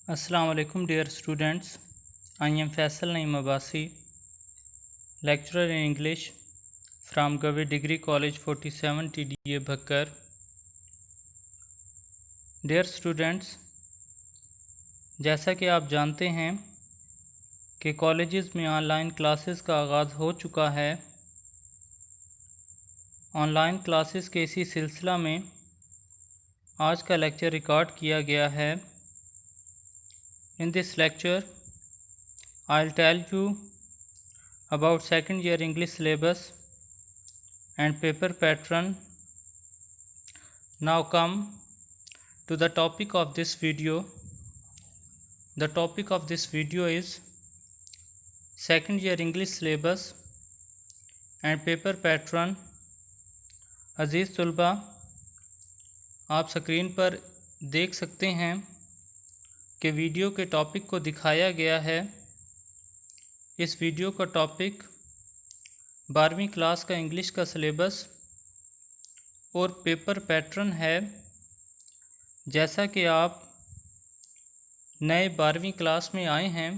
Assalamu alaikum dear students. I am Faisal Naeem Abbasi, lecturer in English from Gavi Degree College 47 TDA Bhakkar. Dear students, जैसा कि आप जानते हैं कि colleges में ऑनलाइन क्लासेस का आगाज़ हो चुका है। ऑनलाइन क्लासेस के इसी सिलसिला में आज का लेक्चर रिकॉर्ड किया गया है। In this lecture, I'll tell you about second year English syllabus and paper pattern. Now come to the topic of this video. The topic of this video is second year English syllabus and paper pattern. अज़ीज़ तुलबा, आप screen पर देख सकते हैं कि video के topic को दिखाया गया है। इस वीडियो का टॉपिक 12वीं क्लास का इंग्लिश का सिलेबस और पेपर पैटर्न है। जैसा कि आप नए 12वीं क्लास में आए हैं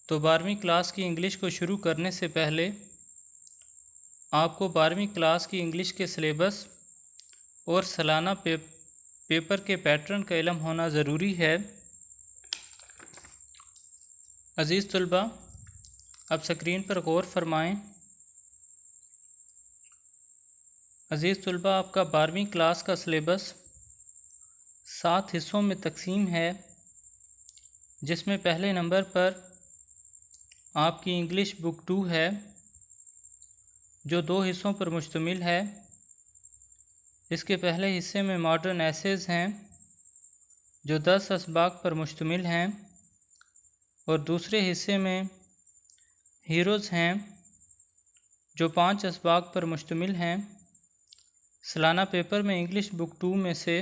तो 12वीं क्लास की इंग्लिश को शुरू करने से पहले आपको 12वीं क्लास की इंग्लिश के सिलेबस और सालाना पेपर के पैटर्न का इल्म होना ज़रूरी है। अज़ीज़ तुलबा, अब स्क्रीन पर गौर फरमाएं। अज़ीज़ तुलबा, आपका 12वीं क्लास का सिलेबस 7 हिस्सों में तकसीम है, जिसमें पहले नंबर पर आपकी इंग्लिश बुक 2 है जो 2 हिस्सों पर मुश्तमिल है। इसके पहले हिस्से में मॉडर्न एसेज हैं जो 10 असबाक पर मुश्तमिल हैं और दूसरे हिस्से में हीरोज़ हैं जो 5 असबाक पर मुश्तमिल हैं। सालाना पेपर में इंग्लिश बुक 2 में से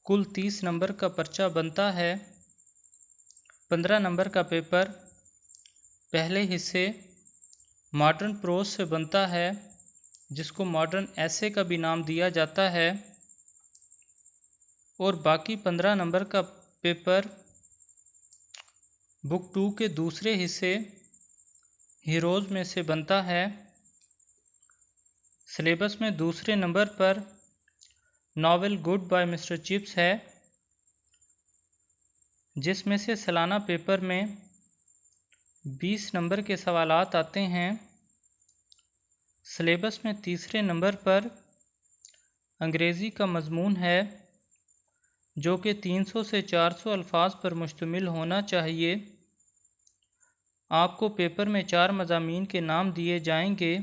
कुल 30 नंबर का पर्चा बनता है। 15 नंबर का पेपर पहले हिस्से मॉडर्न प्रोज से बनता है, जिसको मॉडर्न ऐसे का भी नाम दिया जाता है, और बाकी 15 नंबर का पेपर बुक 2 के दूसरे हिस्से हीरोज़ में से बनता है। सिलेबस में दूसरे नंबर पर novel good bye mister Chips है, जिसमें से सालाना पेपर में 20 नंबर के सवालात आते हैं। सिलेबस में तीसरे नंबर पर अंग्रेज़ी का मज़मून है जो कि 300 से 400 अल्फाज पर मुश्तमिल होना चाहिए। आपको पेपर में 4 मज़ामीन के नाम दिए जाएंगे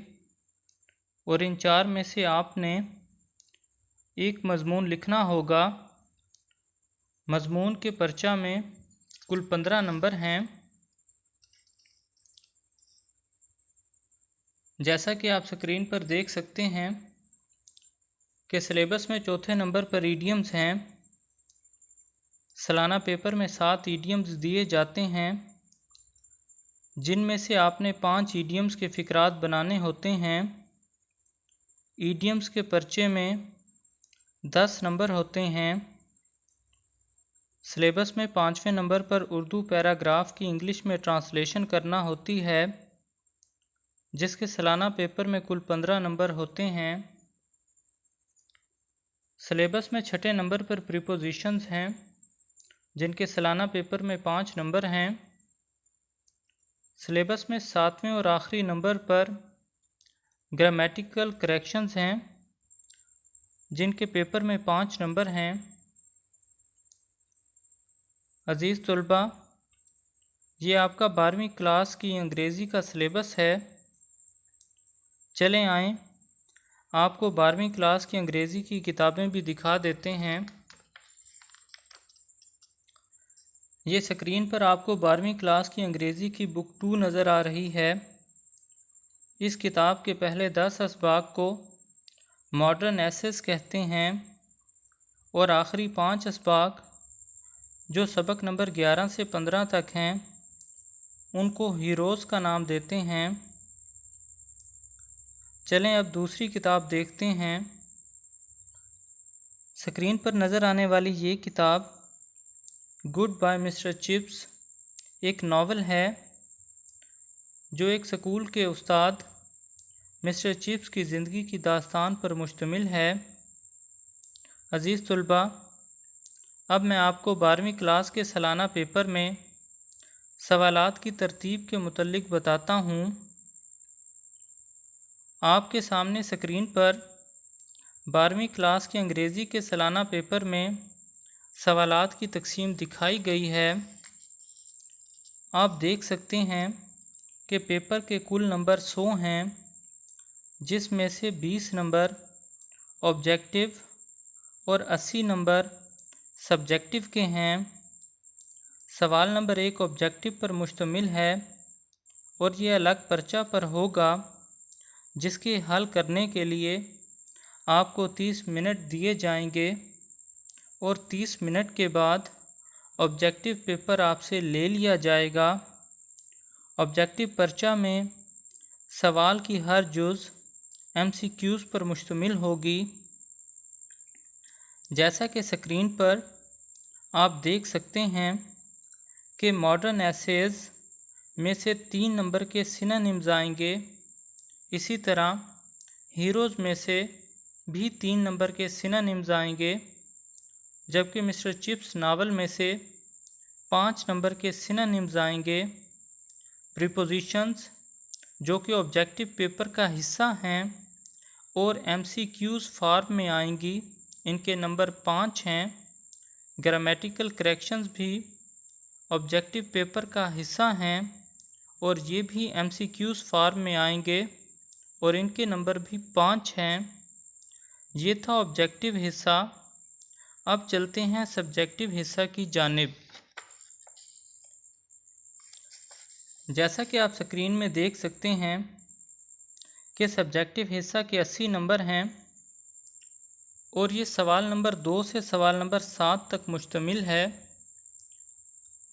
और इन 4 में से आपने एक मज़मून लिखना होगा। मज़मून के पर्चा में कुल 15 नंबर हैं। जैसा कि आप स्क्रीन पर देख सकते हैं कि सिलेबस में चौथे नंबर पर ईडियम्स हैं। सालाना पेपर में 7 ईडियम्स दिए जाते हैं, जिनमें से आपने 5 ईडियम्स के फ़िक्रात बनाने होते हैं। ईडियम्स के पर्चे में 10 नंबर होते हैं। सिलेबस में 5वें नंबर पर उर्दू पैराग्राफ की इंग्लिश में ट्रांसलेशन करना होती है, जिसके सालाना पेपर में कुल 15 नंबर होते हैं। सिलेबस में 6ठे नंबर पर प्रीपोजिशंस हैं, जिनके सालाना पेपर में 5 नंबर हैं। सिलेबस में 7वें और आखिरी नंबर पर ग्रामेटिकल करेक्शंस हैं, जिनके पेपर में 5 नंबर हैं। अज़ीज़ तुलबा, ये आपका 12वीं क्लास की अंग्रेज़ी का सिलेबस है। चलें आएँ, आपको 12वीं क्लास की अंग्रेज़ी की किताबें भी दिखा देते हैं। ये स्क्रीन पर आपको 12वीं क्लास की अंग्रेज़ी की बुक 2 नज़र आ रही है। इस किताब के पहले 10 असबाक को मॉडर्न एसेस कहते हैं और आखिरी 5 असबाक जो सबक नंबर 11 से 15 तक हैं, उनको हीरोज़ का नाम देते हैं। चलें अब दूसरी किताब देखते हैं। स्क्रीन पर नज़र आने वाली ये किताब गुड बाय मिस्टर चिप्स एक नावल है जो एक स्कूल के उस्ताद मिस्टर चिप्स की ज़िंदगी की दास्तान पर मुश्तमिल है। अज़ीज़ तुलबा, अब मैं आपको 12वीं क्लास के सालाना पेपर में सवालात की तरतीब के मुतल्लिक बताता हूँ। आपके सामने स्क्रीन पर 12वीं क्लास के अंग्रेज़ी के सालाना पेपर में सवालात की तकसीम दिखाई गई है। आप देख सकते हैं कि पेपर के कुल नंबर 100 हैं, जिसमें से 20 नंबर ऑब्जेक्टिव और 80 नंबर सब्जेक्टिव के हैं। सवाल नंबर 1 ऑब्जेक्टिव पर मुश्तमिल है और ये अलग पर्चा पर होगा, जिसके हल करने के लिए आपको 30 मिनट दिए जाएंगे और 30 मिनट के बाद ऑब्जेक्टिव पेपर आपसे ले लिया जाएगा। ऑब्जेक्टिव पर्चा में सवाल की हर जुज़ MCQs पर मुश्तमिल होगी। जैसा कि स्क्रीन पर आप देख सकते हैं कि मॉडर्न एसेज में से 3 नंबर के सिनोनिम्स आएंगे। इसी तरह हीरोज़ में से भी 3 नंबर के सिनोनिम्स आएंगे, जबकि मिस्टर चिप्स नावल में से 5 नंबर के सिनोनिम्स आएंगे। प्रीपोजिशंस जो कि ऑब्जेक्टिव पेपर का हिस्सा हैं और MCQs फॉर्म में आएंगी, इनके नंबर 5 हैं। ग्रामेटिकल करेक्शंस भी ऑब्जेक्टिव पेपर का हिस्सा हैं और ये भी MCQs फॉर्म में आएंगे और इनके नंबर भी 5 हैं। ये था ऑब्जेक्टिव हिस्सा। अब चलते हैं सब्जेक्टिव हिस्सा की जानिब। जैसा कि आप स्क्रीन में देख सकते हैं कि सब्जेक्टिव हिस्सा के 80 नंबर हैं और ये सवाल नंबर 2 से सवाल नंबर 7 तक मुश्तमिल है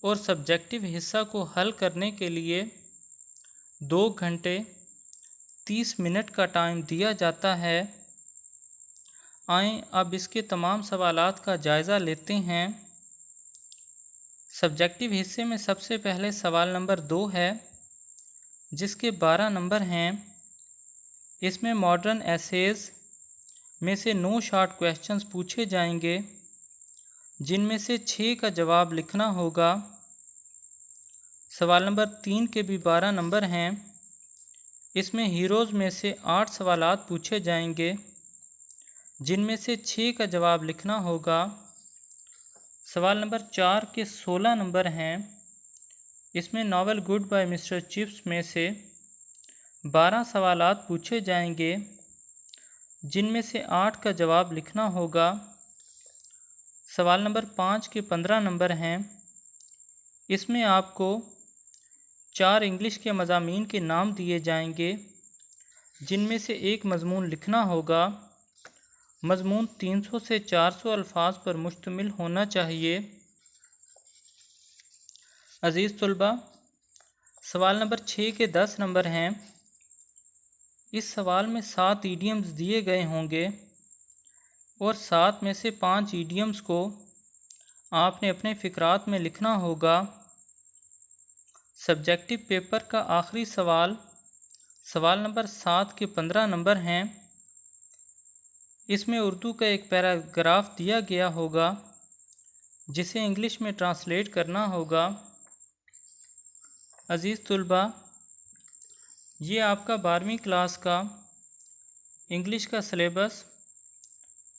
और सब्जेक्टिव हिस्सा को हल करने के लिए 2 घंटे 30 मिनट का टाइम दिया जाता है। आएँ अब इसके तमाम सवालात का जायज़ा लेते हैं। सब्जेक्टिव हिस्से में सबसे पहले सवाल नंबर 2 है, जिसके 12 नंबर हैं। इसमें मॉडर्न एसेज में से 9 शॉर्ट क्वेश्चंस पूछे जाएंगे, जिनमें से 6 का जवाब लिखना होगा। सवाल नंबर 3 के भी 12 नंबर हैं। इसमें हीरोज़ में से 8 सवालात पूछे जाएंगे, जिनमें से 6 का जवाब लिखना होगा। सवाल नंबर 4 के 16 नंबर हैं। इसमें novel good bye mister Chips में से 12 सवालात पूछे जाएंगे, जिनमें से 8 का जवाब लिखना होगा। सवाल नंबर 5 के 15 नंबर हैं। इसमें आपको 4 इंग्लिश के मज़ामीन के नाम दिए जाएंगे, जिनमें से एक मज़मून लिखना होगा। मज़मून 300 से 400 अल्फाज पर मुश्तमिल होना चाहिए। अज़ीज़ तुलबा, सवाल नंबर 6 के 10 नंबर हैं। इस सवाल में 7 ईडियम्स दिए गए होंगे और 7 में से 5 ईडियम्स को आपने अपने फ़िक्रात में लिखना होगा। सब्जेक्टिव पेपर का आखिरी सवाल सवाल नंबर 7 के 15 नंबर हैं। इसमें उर्दू का एक पैराग्राफ दिया गया होगा, जिसे इंग्लिश में ट्रांसलेट करना होगा। अज़ीज़ तुलबा, ये आपका 12वीं क्लास का इंग्लिश का सिलेबस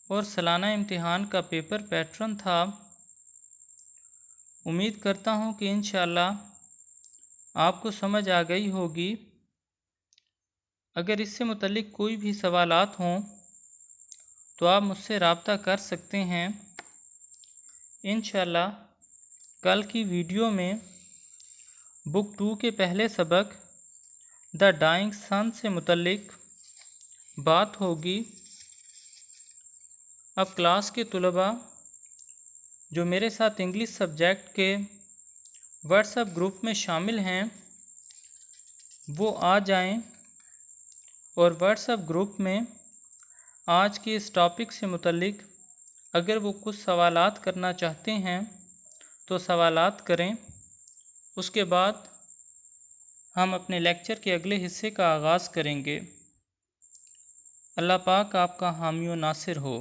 और सालाना इम्तिहान का पेपर पैटर्न था। उम्मीद करता हूँ कि इंशाअल्लाह आपको समझ आ गई होगी। अगर इससे मुतल्लिक कोई भी सवालात हों तो आप मुझसे रब्ता कर सकते हैं। इंशाअल्लाह कल की वीडियो में बुक 2 के पहले सबक द डाइंग सन से मुतल्लिक बात होगी। अब क्लास के तुलबा जो मेरे साथ इंग्लिश सब्जेक्ट के व्हाट्सएप ग्रुप में शामिल हैं, वो आ जाएं और व्हाट्सएप ग्रुप में आज के इस टॉपिक से मुतल्लिक अगर वो कुछ सवालात करना चाहते हैं तो सवालात करें। उसके बाद हम अपने लेक्चर के अगले हिस्से का आगाज़ करेंगे। अल्लाह पाक आपका हामी व नासिर हो।